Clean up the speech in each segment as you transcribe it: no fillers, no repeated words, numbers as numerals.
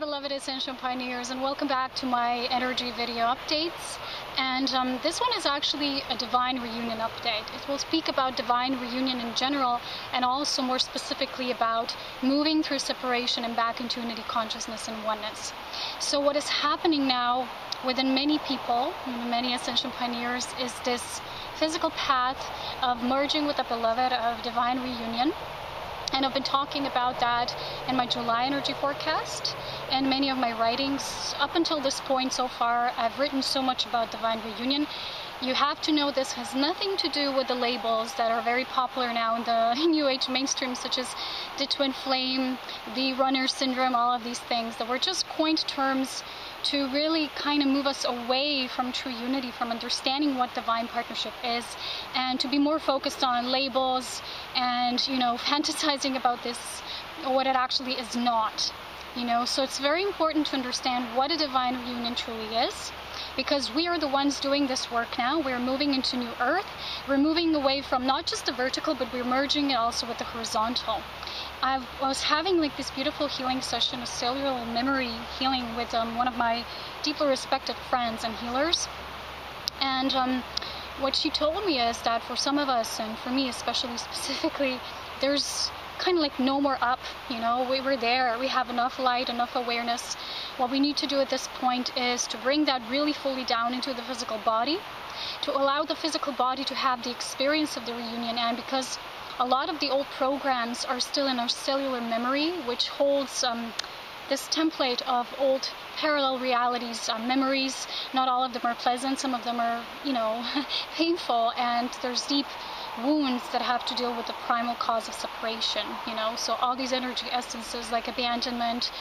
beloved Ascension Pioneers, and welcome back to my energy video updates. And this one is actually a divine reunion update. It will speak about divine reunion in general, and also more specifically about moving through separation and back into unity consciousness and oneness. So what is happening now within many people, many Ascension Pioneers, is this physical path of merging with the beloved, of divine reunion. And I've been talking about that in my July energy forecast and many of my writings. Up until this point so far, I've written so much about divine reunion. You have to know this has nothing to do with the labels that are very popular now in the New Age mainstream, such as the twin flame, the runner syndrome, all of these things that were just coined terms to really kind of move us away from true unity, from understanding what divine partnership is, and to be more focused on labels and, fantasizing about this, what it actually is not. So it's very important to understand what a divine reunion truly is, because we are the ones doing this work now. We're moving into new earth. We're moving away from not just the vertical, but we're merging it also with the horizontal. I was having this beautiful healing session, a cellular memory healing with one of my deeply respected friends and healers. And what she told me is that for some of us, and for me especially specifically, there's kind of no more up. We were there. We have enough light, enough awareness. What we need to do at this point is to bring that really fully down into the physical body, to allow the physical body to have the experience of the reunion. And because a lot of the old programs are still in our cellular memory, which holds this template of old parallel realities, memories. Not all of them are pleasant. Some of them are, painful, and there's deep wounds that have to deal with the primal cause of separation. So all these energy essences like abandonment,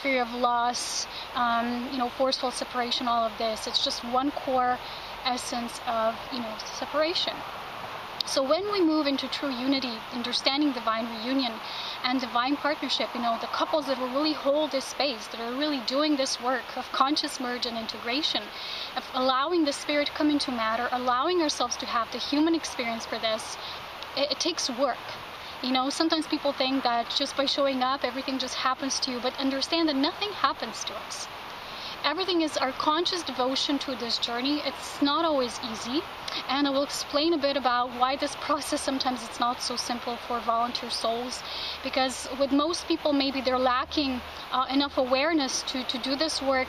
fear of loss, forceful separation, all of this, it's just one core essence of, separation. So when we move into true unity, understanding divine reunion and divine partnership, the couples that will really hold this space, that are really doing this work of conscious merge and integration, of allowing the spirit to come into matter, allowing ourselves to have the human experience for this, it takes work. Sometimes people think that just by showing up, everything just happens to you, but understand that nothing happens to us. Everything is our conscious devotion to this journey. It's not always easy, and I will explain a bit about why this process sometimes it's not so simple for volunteer souls, because with most people maybe they're lacking enough awareness to do this work.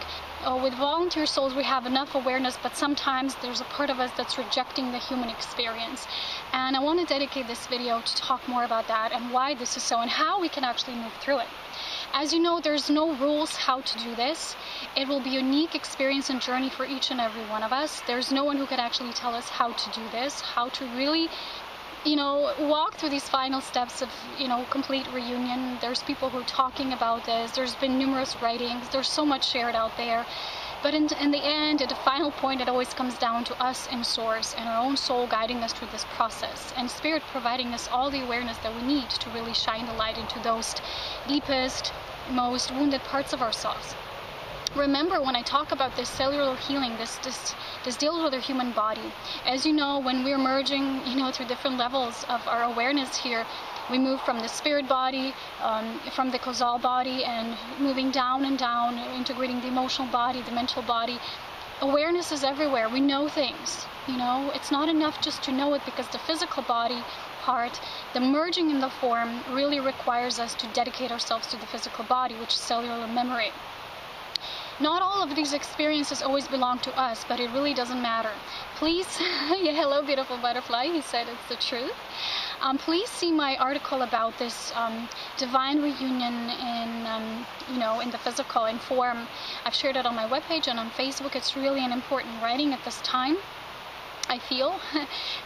With volunteer souls we have enough awareness, but sometimes there's a part of us that's rejecting the human experience. And I want to dedicate this video to talk more about that and why this is so and how we can actually move through it. As you know, there's no rules how to do this. It will be a unique experience and journey for each and every one of us. There's no one who can actually tell us how to do this, how to really, walk through these final steps of, complete reunion. There's people who are talking about this. There's been numerous writings. There's so much shared out there. But in the end, at the final point, it always comes down to us in Source and our own soul guiding us through this process, and Spirit providing us all the awareness that we need to really shine the light into those deepest, most wounded parts of ourselves. Remember, when I talk about this cellular healing, this deals with our human body. As you know, when we're merging, through different levels of our awareness here, we move from the spirit body, from the causal body, and moving down and down, integrating the emotional body, the mental body. Awareness is everywhere. We know things. It's not enough just to know it, because the physical body part, the merging in the form, really requires us to dedicate ourselves to the physical body, which is cellular memory. Not all of these experiences always belong to us, but it really doesn't matter. Please, yeah, hello beautiful butterfly, he said it's the truth. Please see my article about this divine reunion in the physical, in form. I've shared it on my webpage and on Facebook. It's really an important writing at this time, I feel,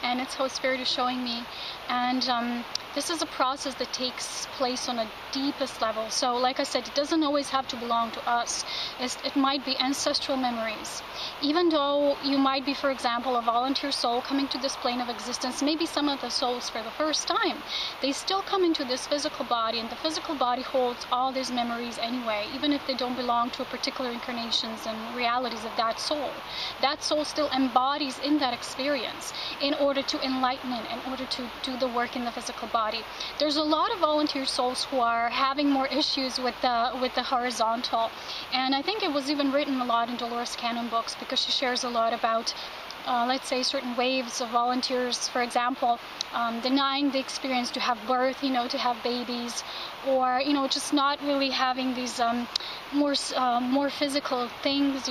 and it's how Spirit is showing me. And this is a process that takes place on a deepest level. So like I said, it doesn't always have to belong to us. It might be ancestral memories. Even though you might be, for example, a volunteer soul coming to this plane of existence, maybe some of the souls for the first time, they still come into this physical body, and the physical body holds all these memories anyway, even if they don't belong to a particular incarnations and realities of that soul. That soul still embodies in that experience in order to enlighten it, in order to do the work in the physical body. There's a lot of volunteer souls who are having more issues with the horizontal, and I think it was even written a lot in Dolores Cannon books, because she shares a lot about let's say certain waves of volunteers, for example, denying the experience to have birth, to have babies, or just not really having these more physical things.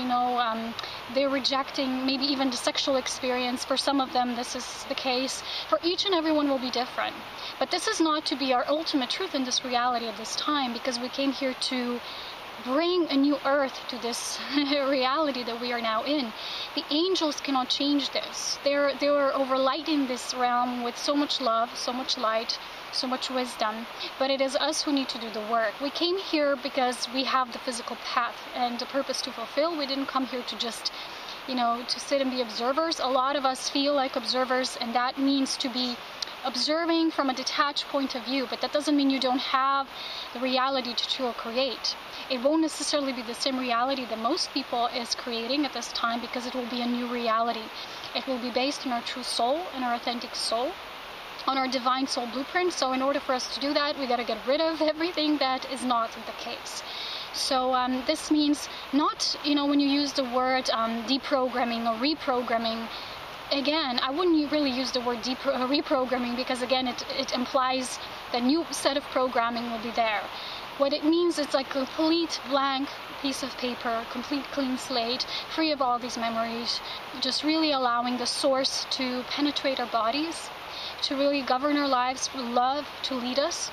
They're rejecting maybe even the sexual experience. For some of them this is the case. For each and everyone will be different, but this is not to be our ultimate truth in this reality of this time, because we came here to bring a new earth to this reality that we are now in. The angels cannot change this. They're overlighting this realm with so much love, so much light, so much wisdom, but it is us who need to do the work. We came here because we have the physical path and the purpose to fulfill. We didn't come here to just to sit and be observers. A lot of us feel like observers, and that means to be observing from a detached point of view, but that doesn't mean you don't have the reality to create. It won't necessarily be the same reality that most people is creating at this time, because it will be a new reality. It will be based on our true soul and our authentic soul, on our divine soul blueprint. So in order for us to do that, we got to get rid of everything that is not the case. So this means not, when you use the word deprogramming or reprogramming, again, I wouldn't really use the word reprogramming, because again, it implies that new set of programming will be there. What it means, it's like a complete blank piece of paper, complete clean slate, free of all these memories, just really allowing the source to penetrate our bodies, to really govern our lives, love to lead us.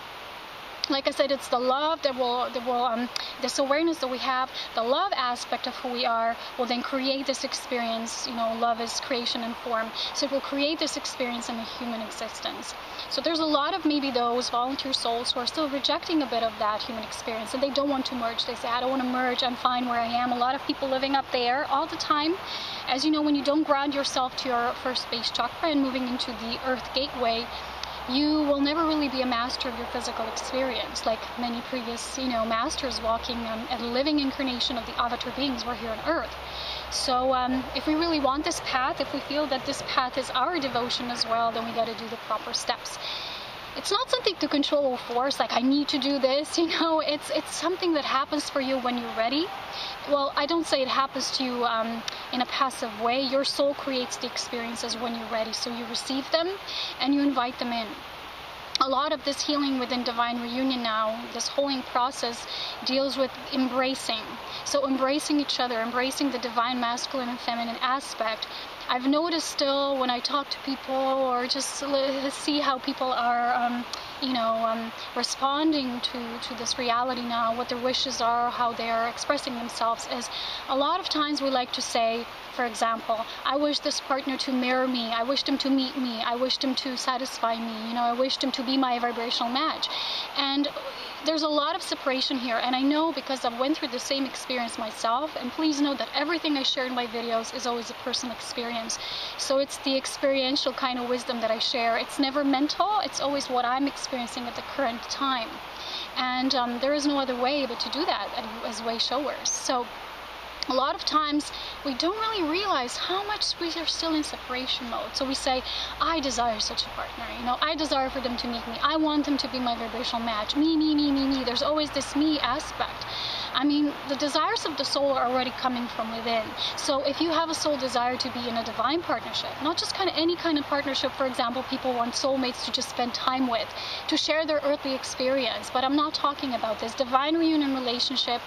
Like I said, it's the love that will this awareness that we have, the love aspect of who we are, will then create this experience. Love is creation and form, so it will create this experience in a human existence. So there's a lot of maybe those volunteer souls who are still rejecting a bit of that human experience, and they don't want to merge. They say, I don't want to merge, I'm fine where I am. A lot of people living up there all the time. As you know, when you don't ground yourself to your first base chakra and moving into the earth gateway, you will never really be a master of your physical experience, like many previous, masters walking a living incarnation of the avatar beings were here on earth. So if we really want this path, if we feel that this path is our devotion as well, then we got to do the proper steps. It's not something to control or force, like I need to do this, it's something that happens for you when you're ready. Well, I don't say it happens to you in a passive way. Your soul creates the experiences when you're ready, so you receive them and you invite them in. A lot of this healing within Divine Reunion now, this healing process, deals with embracing. So embracing each other, embracing the divine masculine and feminine aspect. I've noticed still when I talk to people, or just see how people are responding to this reality now, what their wishes are, how they are expressing themselves, is a lot of times we like to say, for example, I wish this partner to mirror me, I wish him to meet me, I wish him to satisfy me, I wish him to be my vibrational match. And there's a lot of separation here, and I know because I've went through the same experience myself. And please know that everything I share in my videos is always a personal experience. So it's the experiential kind of wisdom that I share. It's never mental, it's always what I'm experiencing at the current time. And there is no other way but to do that as way showers. So a lot of times we don't really realize how much we are still in separation mode. So we say, I desire such a partner, I desire for them to meet me, I want them to be my vibrational match, me, me, me, me, me. There's always this me aspect. I mean, the desires of the soul are already coming from within. So if you have a soul desire to be in a divine partnership, not just any kind of partnership, for example, people want soulmates to just spend time with, to share their earthly experience, but I'm not talking about this. Divine reunion relationship,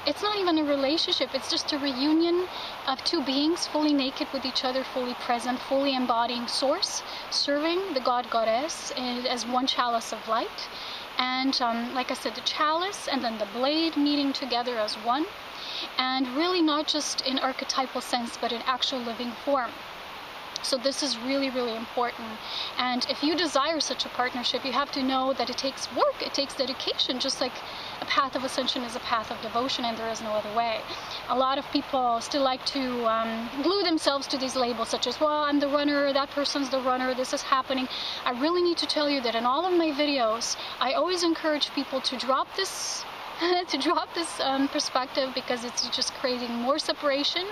it's not even a relationship, it's just a reunion of two beings fully naked with each other, fully present, fully embodying source, serving the God Goddess as one chalice of light. And like I said, the chalice and then the blade meeting together as one, and really not just in archetypal sense, but in actual living form. So this is really, really important. And if you desire such a partnership, you have to know that it takes work, it takes dedication, just like a path of ascension is a path of devotion, and there is no other way. A lot of people still like to glue themselves to these labels, such as, well, I'm the runner, that person's the runner, this is happening. I really need to tell you that in all of my videos, I always encourage people to drop this perspective, because it's just creating more separation.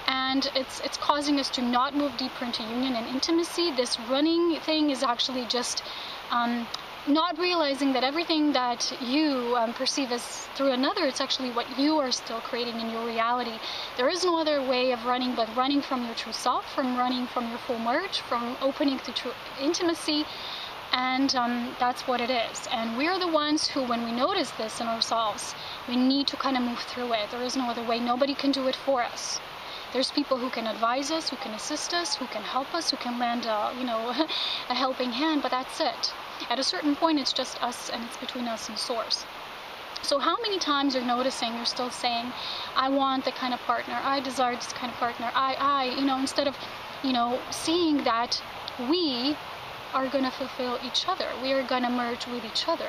and it's causing us to not move deeper into union and intimacy. This running thing is actually just not realizing that everything that you perceive as through another, it's actually what you are still creating in your reality. There is no other way of running but running from your true self, from running from your full merge, from opening to true intimacy. And that's what it is. And we're the ones who, when we notice this in ourselves, we need to kind of move through it. There is no other way. Nobody can do it for us. There's people who can advise us, who can assist us, who can help us, who can lend a helping hand, but that's it. At a certain point, it's just us, and it's between us and Source. So how many times you're noticing you're still saying, I want the kind of partner, I desire this kind of partner, instead of, seeing that we are going to fulfill each other. We are going to merge with each other.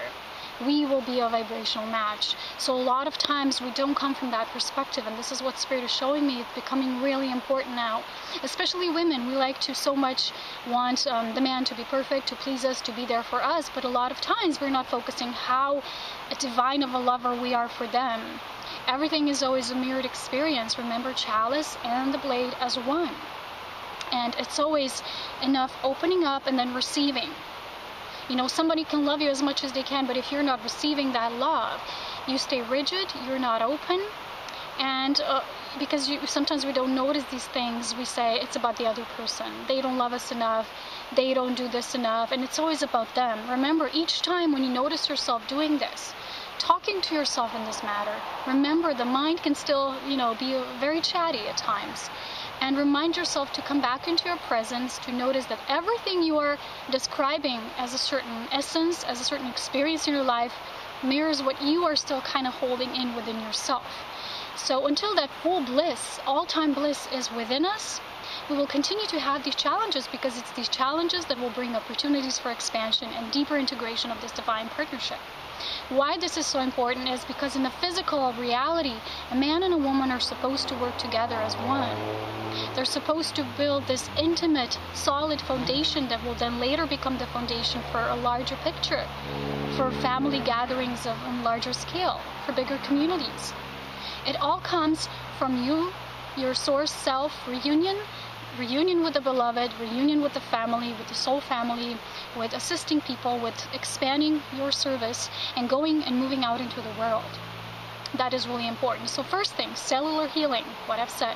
We will be a vibrational match. So a lot of times we don't come from that perspective, and this is what Spirit is showing me. It's becoming really important now. Especially women, we like to so much want the man to be perfect, to please us, to be there for us, but a lot of times we're not focusing how divine of a lover we are for them. Everything is always a mirrored experience. Remember, chalice and the blade as one. And it's always enough opening up and then receiving. Somebody can love you as much as they can, but if you're not receiving that love, you stay rigid, you're not open. And because sometimes we don't notice these things, we say it's about the other person. They don't love us enough. They don't do this enough. And it's always about them. Remember, each time when you notice yourself doing this, talking to yourself in this matter, remember the mind can still, be very chatty at times. And remind yourself to come back into your presence, to notice that everything you are describing as a certain essence, as a certain experience in your life, mirrors what you are still kind of holding in within yourself. So until that full bliss, all-time bliss is within us, we will continue to have these challenges, because it's these challenges that will bring opportunities for expansion and deeper integration of this divine partnership. Why this is so important is because in the physical reality, a man and a woman are supposed to work together as one. They're supposed to build this intimate, solid foundation that will then later become the foundation for a larger picture, for family gatherings of a larger scale, for bigger communities. It all comes from you, your Source self reunion with the beloved, reunion with the family, with the soul family, with assisting people, with expanding your service and going and moving out into the world. That is really important. So first thing, cellular healing, what I've said.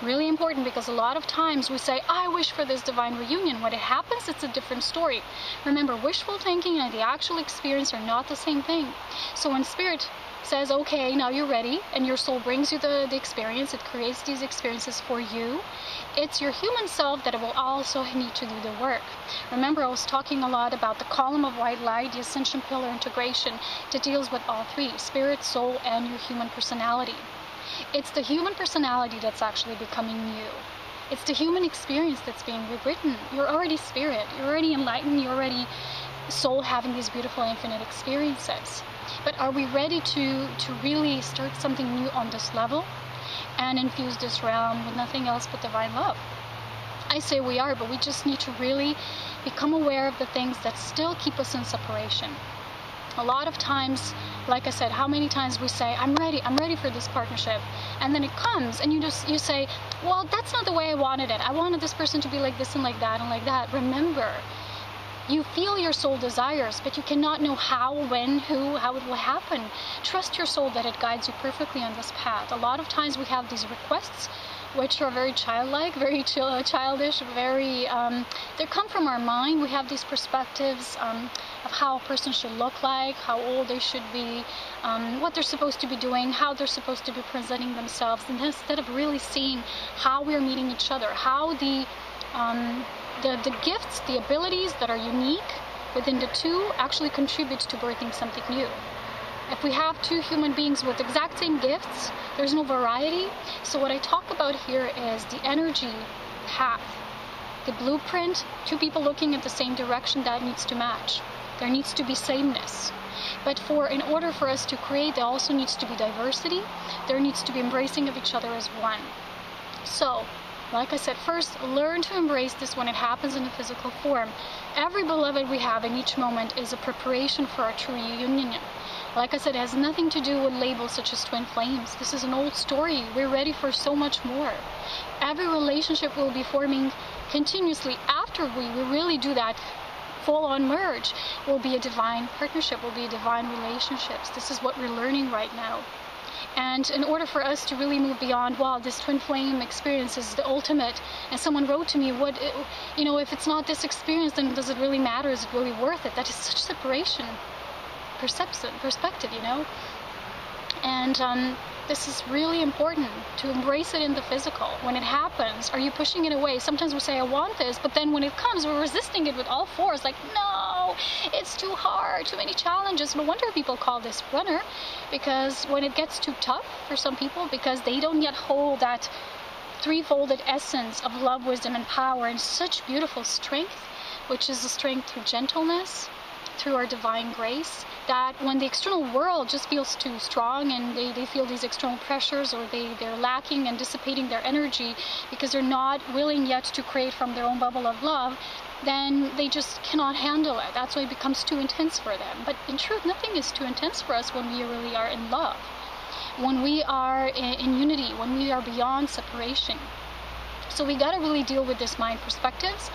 Really important, because a lot of times we say, I wish for this divine reunion. When it happens, it's a different story. Remember, wishful thinking and the actual experience are not the same thing. So when Spirit says, okay, now you're ready, and your soul brings you the experience, it creates these experiences for you, it's your human self that will also need to do the work. Remember, I was talking a lot about the column of white light, the Ascension pillar integration, that deals with all three, spirit, soul, and your human personality. It's the human personality that's actually becoming you. It's the human experience that's being rewritten. You're already spirit, you're already enlightened, you're already soul, having these beautiful infinite experiences. But are we ready to really start something new on this level and infuse this realm with nothing else but divine love? I say we are, but we just need to really become aware of the things that still keep us in separation. A lot of times, like I said, how many times we say, I'm ready for this partnership. And then it comes and you say, well, that's not the way I wanted it. I wanted this person to be like this and like that and like that. Remember, you feel your soul desires, but you cannot know how, when, who, how it will happen. Trust your soul that it guides you perfectly on this path. A lot of times we have these requests, which are very childlike, very childish, very, they come from our mind. We have these perspectives of how a person should look like, how old they should be, what they're supposed to be doing, how they're supposed to be presenting themselves, and instead of really seeing how we're meeting each other, how the gifts, the abilities that are unique within the two actually contributes to birthing something new. If we have two human beings with exact same gifts, there's no variety. So what I talk about here is the energy path, the blueprint, two people looking at the same direction, that needs to match. There needs to be sameness. But in order for us to create, there also needs to be diversity. There needs to be embracing of each other as one. So Like I said, first, learn to embrace this when it happens in a physical form. Every beloved we have in each moment is a preparation for our true reunion. Like I said, it has nothing to do with labels such as twin flames. This is an old story. We're ready for so much more. Every relationship we'll be forming continuously after we really do that full-on merge will be a divine partnership, will be a divine relationships. This is what we're learning right now. And in order for us to really move beyond, wow, this twin flame experience is the ultimate, and someone wrote to me, if it's not this experience, then does it really matter? Is it really worth it? That is such separation, perspective, And this is really important to embrace it in the physical. When it happens, are you pushing it away? Sometimes we say, I want this, but then when it comes, we're resisting it with all force, like, no, it's too hard, too many challenges. No wonder people call this runner, because when it gets too tough for some people, because they don't yet hold that threefolded essence of love, wisdom, and power, and such beautiful strength, which is the strength through gentleness, through our divine grace, that when the external world just feels too strong and they feel these external pressures, or they're lacking and dissipating their energy because they're not willing yet to create from their own bubble of love, then they just cannot handle it. That's why it becomes too intense for them. But in truth, nothing is too intense for us when we really are in love, when we are in unity, when we are beyond separation. So we got to really deal with this mind perspectives.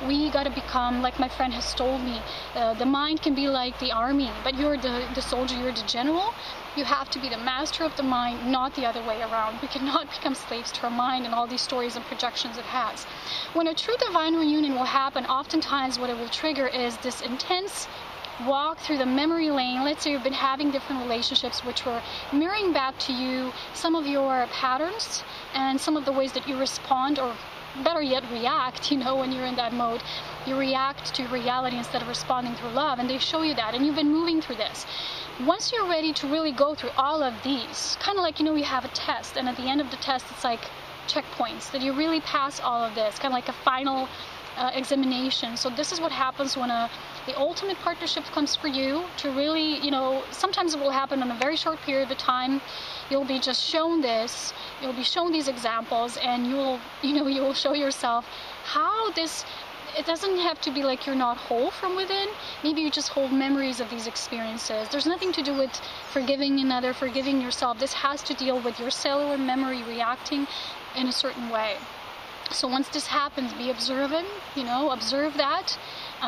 We got to become, like my friend has told me, the mind can be like the army, but you're the soldier, you're the general. You have to be the master of the mind, not the other way around. We cannot become slaves to our mind and all these stories and projections it has. When a true divine reunion will happen, oftentimes what it will trigger is this intense walk through the memory lane. Let's say you've been having different relationships which were mirroring back to you some of your patterns and some of the ways that you respond, or better yet, react, when you're in that mode. You react to reality instead of responding through love, and they show you that, and you've been moving through this. Once you're ready to really go through all of these, kind of like, you have a test, and at the end of the test, it's like checkpoints, that you really pass all of this, kind of like a final examination. So this is what happens when the ultimate partnership comes for you to really, sometimes it will happen in a very short period of time. You'll be just shown this, you'll be shown these examples, and you will show yourself how this, it doesn't have to be like you're not whole from within. Maybe you just hold memories of these experiences. There's nothing to do with forgiving another, forgiving yourself. This has to deal with your cellular memory reacting in a certain way. So once this happens, be observant, observe that,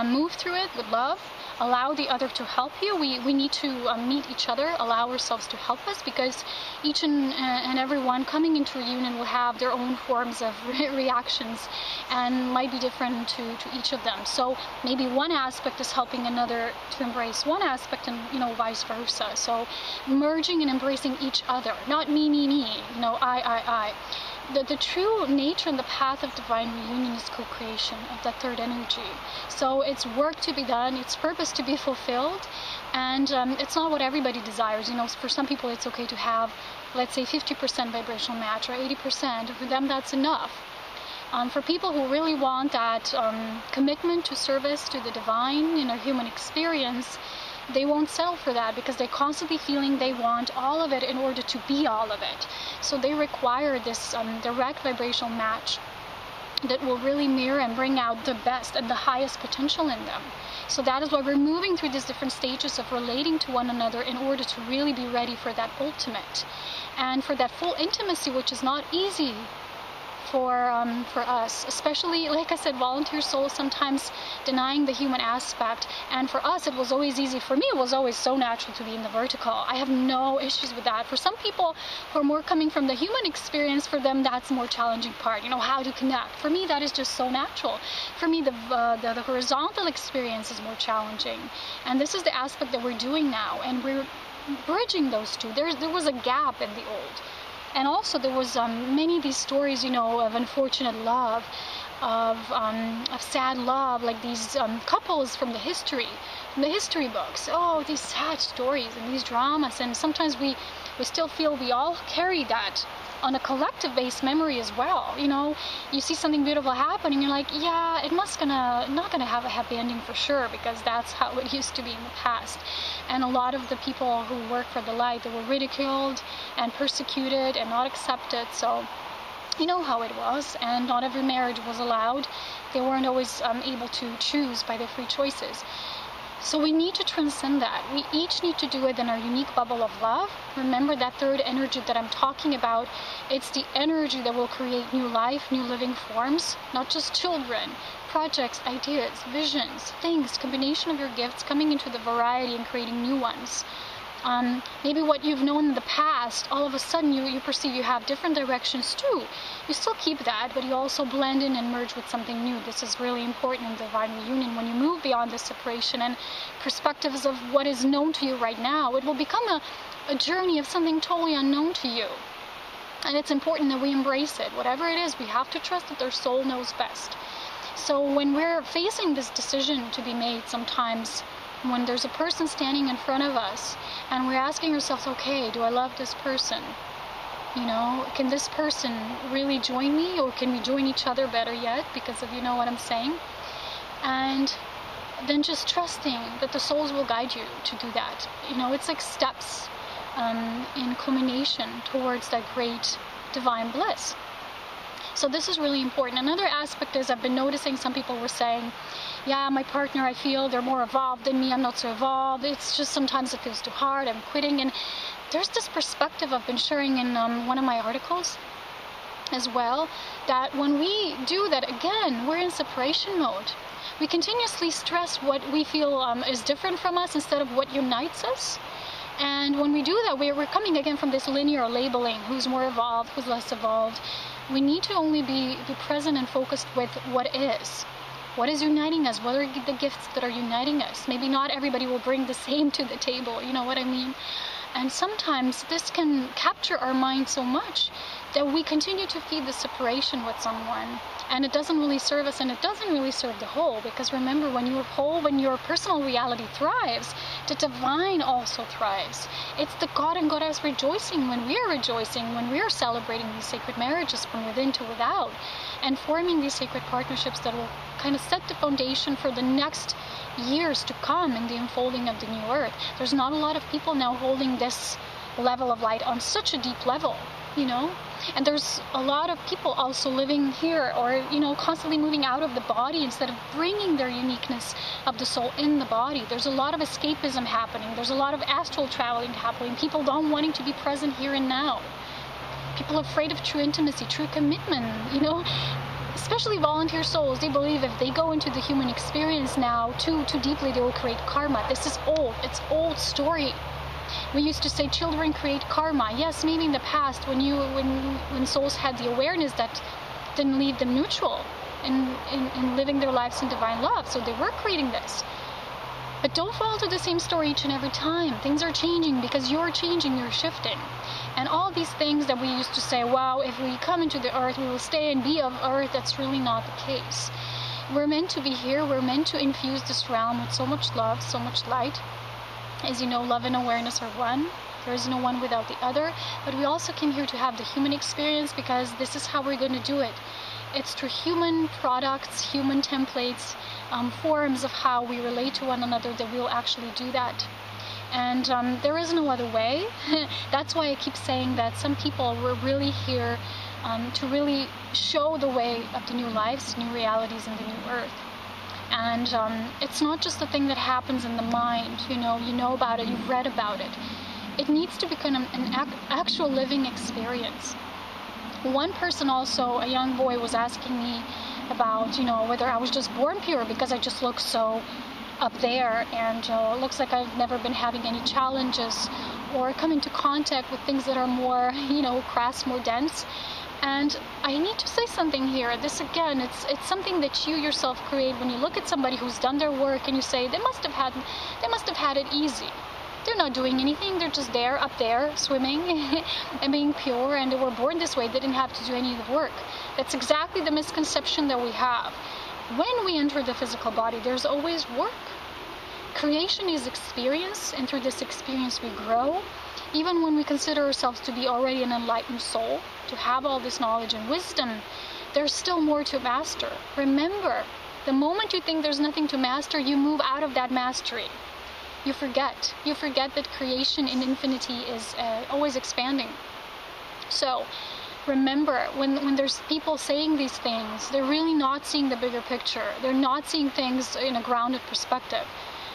move through it with love, allow the other to help you. We need to meet each other, allow ourselves to help us, because each and every one coming into reunion will have their own forms of reactions and might be different to each of them. So maybe one aspect is helping another to embrace one aspect, and vice versa. So merging and embracing each other, not me, I. The true nature and the path of divine reunion is co-creation of that third energy. So it's work to be done, it's purpose to be fulfilled, and it's not what everybody desires. For some people it's okay to have, let's say, 50% vibrational match or 80%. For them, that's enough. For people who really want that commitment to service to the divine in a human experience, they won't settle for that, because they're constantly feeling they want all of it in order to be all of it. So they require this direct vibrational match that will really mirror and bring out the best and the highest potential in them. So that is why we're moving through these different stages of relating to one another in order to really be ready for that ultimate and for that full intimacy, which is not easy for us, especially, like I said, volunteer souls sometimes denying the human aspect. And for us, it was always easy. For me, it was always so natural to be in the vertical. I have no issues with that. For some people who are more coming from the human experience, for them, that's the more challenging part, how to connect. For me, that is just so natural. For me, the horizontal experience is more challenging. And this is the aspect that we're doing now. And we're bridging those two. There was a gap in the old. And also there was many of these stories, of unfortunate love, of sad love, like these couples from the history books. Oh, these sad stories and these dramas. And sometimes we still feel we all carry that on a collective-based memory as well. You see something beautiful happen, and you're like, yeah, it not gonna have a happy ending for sure, because that's how it used to be in the past. And a lot of the people who work for the light, they were ridiculed and persecuted and not accepted. So You know how it was, and not every marriage was allowed. They weren't always able to choose by their free choices. So we need to transcend that. We each need to do it in our unique bubble of love. Remember that third energy that I'm talking about. It's the energy that will create new life, new living forms, not just children, projects, ideas, visions, things, combination of your gifts coming into the variety and creating new ones. Maybe what you've known in the past, all of a sudden you perceive you have different directions too. You still keep that, but you also blend in and merge with something new. This is really important in divine reunion. When you move beyond the separation and perspectives of what is known to you right now, it will become a journey of something totally unknown to you. And it's important that we embrace it. Whatever it is, we have to trust that their soul knows best. So when we're facing this decision to be made, sometimes when there's a person standing in front of us and we're asking ourselves, okay, do I love this person? You know, can this person really join me, or can we join each other, better yet, because of, you know what I'm saying? And then just trusting that the souls will guide you to do that. You know, it's like steps in culmination towards that great divine bliss. So this is really important. Another aspect is, I've been noticing some people were saying, yeah, my partner, I feel they're more evolved than me, I'm not so evolved, it's just sometimes it feels too hard, I'm quitting. And there's this perspective I've been sharing in one of my articles as well, that when we do that, again, we're in separation mode. We continuously stress what we feel is different from us instead of what unites us. And when we do that, we're coming again from this linear labeling, who's more evolved, who's less evolved. We need to only be present and focused with what is. What is uniting us? What are the gifts that are uniting us? Maybe not everybody will bring the same to the table, you know what I mean? And sometimes this can capture our mind so much that we continue to feed the separation with someone. And it doesn't really serve us, and it doesn't really serve the whole. Because remember, when you're whole, when your personal reality thrives, the divine also thrives. It's the God and Goddess rejoicing when we are rejoicing, when we are celebrating these sacred marriages from within to without, and forming these sacred partnerships that will kind of set the foundation for the next years to come in the unfolding of the new earth. There's not a lot of people now holding this level of light on such a deep level, you know? And there's a lot of people also living here, or, you know, constantly moving out of the body instead of bringing their uniqueness of the soul in the body. There's a lot of escapism happening. There's a lot of astral traveling happening. People don't wanting to be present here and now. People afraid of true intimacy, true commitment, you know? Especially volunteer souls, they believe if they go into the human experience now too deeply, they will create karma. This is old. It's old story. We used to say children create karma. Yes, maybe in the past when souls had the awareness that didn't leave them neutral in living their lives in divine love. So they were creating this. But don't fall to the same story each and every time. Things are changing because you're changing, you're shifting. And all these things that we used to say, wow, if we come into the earth, we will stay and be of earth, that's really not the case. We're meant to be here. We're meant to infuse this realm with so much love, so much light. As you know, love and awareness are one. There is no one without the other. But we also came here to have the human experience, because this is how we're going to do it. It's through human products, human templates, forms of how we relate to one another that we'll actually do that. And there is no other way. That's why I keep saying that some people were really here to really show the way of the new lives, new realities in the new earth. And it's not just a thing that happens in the mind, you know about it, you've read about it. It needs to become an actual living experience. One person also, a young boy, was asking me about, whether I was just born pure because I just look so up there, and it looks like I've never been having any challenges or come into contact with things that are more, crass, more dense. And I need to say something here. This, again, it's something that you yourself create when you look at somebody who's done their work and you say they must have had it easy. They're not doing anything. They're just there, up there, swimming and being pure, and they were born this way. They didn't have to do any of the work. That's exactly the misconception that we have. When we enter the physical body, there's always work. Creation is experience, and through this experience we grow. Even when we consider ourselves to be already an enlightened soul, to have all this knowledge and wisdom, there's still more to master. Remember, the moment you think there's nothing to master, you move out of that mastery. You forget. You forget that creation in infinity is always expanding. So, remember, when there's people saying these things, they're really not seeing the bigger picture. They're not seeing things in a grounded perspective.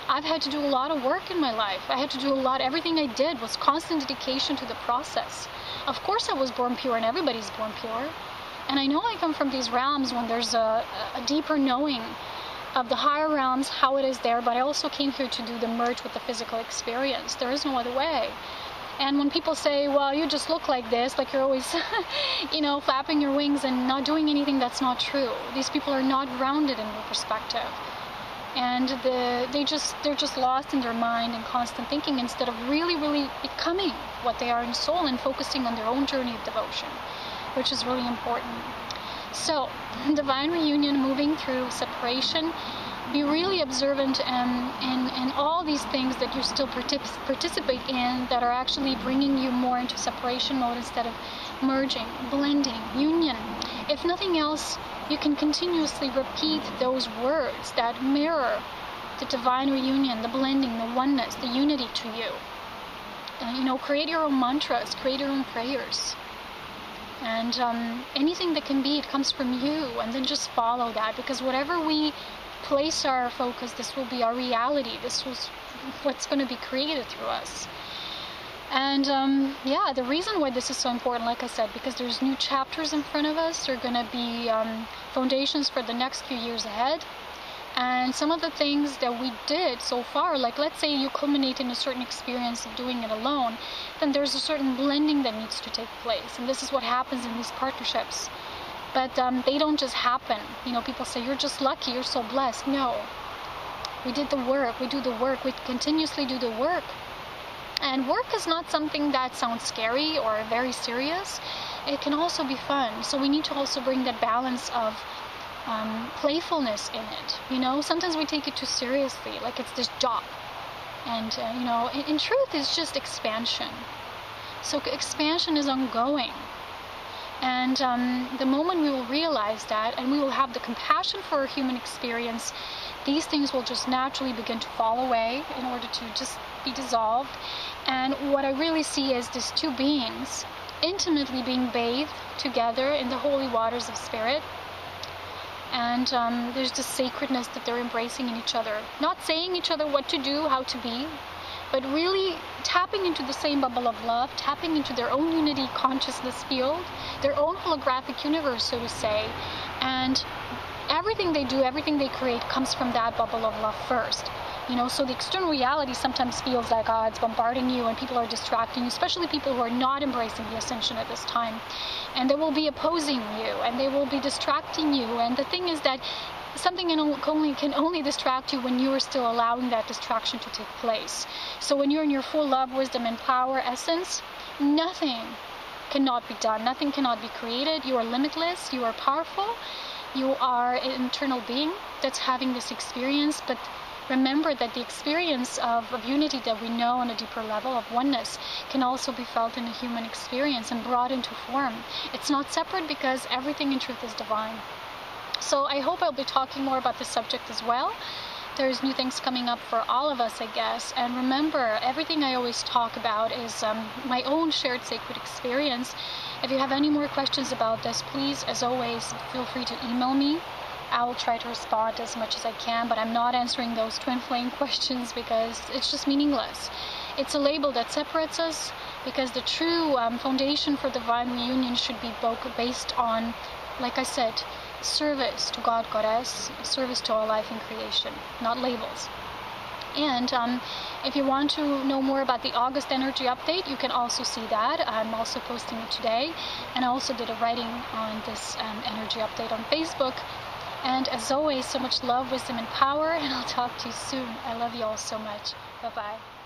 I've had to do a lot of work in my life. I had to do a lot. Everything I did was constant dedication to the process. Of course I was born pure, and everybody's born pure. And I know I come from these realms when there's a deeper knowing of the higher realms, how it is there, but I also came here to do the merge with the physical experience. There is no other way. And when people say, well, you just look like this, like you're always, flapping your wings and not doing anything, that's not true. These people are not grounded in their perspective. And they're just lost in their mind and constant thinking instead of really, really becoming what they are in soul and focusing on their own journey of devotion, which is really important. So, divine reunion, moving through separation, be really observant in all these things that you still participate in that are actually bringing you more into separation mode instead of merging, blending, union. If nothing else, you can continuously repeat those words that mirror the divine reunion, the blending, the oneness, the unity to you. Create your own mantras, create your own prayers. And anything that can be, it comes from you, and then just follow that, because whatever we place our focus, this will be our reality. This was what's going to be created through us. And the reason why this is so important, like I said, because there's new chapters in front of us. There are going to be foundations for the next few years ahead. And some of the things that we did so far, like let's say you culminate in a certain experience of doing it alone, then there's a certain blending that needs to take place. And this is what happens in these partnerships. But they don't just happen. People say, you're just lucky, you're so blessed. No. We did the work. We do the work. We continuously do the work. And work is not something that sounds scary or very serious. It can also be fun. So we need to also bring that balance of playfulness in it. Sometimes we take it too seriously, like it's this job. And, in truth, it's just expansion. So expansion is ongoing. And the moment we will realize that, and we will have the compassion for our human experience, these things will just naturally begin to fall away in order to just be dissolved. And what I really see is these two beings intimately being bathed together in the holy waters of spirit. And there's this sacredness that they're embracing in each other. Not saying each other what to do, how to be, but really tapping into the same bubble of love, tapping into their own unity consciousness field, their own holographic universe, so to say. And everything they do, everything they create comes from that bubble of love first. So the external reality sometimes feels like, it's bombarding you and people are distracting you, especially people who are not embracing the Ascension at this time. And they will be opposing you and they will be distracting you. And the thing is that something can only distract you when you are still allowing that distraction to take place. So when you're in your full love, wisdom, and power essence, nothing cannot be done. Nothing cannot be created. You are limitless. You are powerful. You are an internal being that's having this experience. But remember that the experience of unity that we know on a deeper level of oneness can also be felt in the human experience and brought into form. It's not separate because everything in truth is divine. So I hope I'll be talking more about this subject as well. There's new things coming up for all of us, I guess. And remember, everything I always talk about is my own shared sacred experience. If you have any more questions about this, please, as always, feel free to email me. I will try to respond as much as I can, but I'm not answering those twin flame questions because it's just meaningless. It's a label that separates us because the true foundation for divine reunion should be based on, like I said, service to God, Goddess, service to all life and creation, not labels. And if you want to know more about the August energy update, you can also see that. I'm also posting it today. And I also did a writing on this energy update on Facebook. And as always, so much love, wisdom, and power. And I'll talk to you soon. I love you all so much. Bye-bye.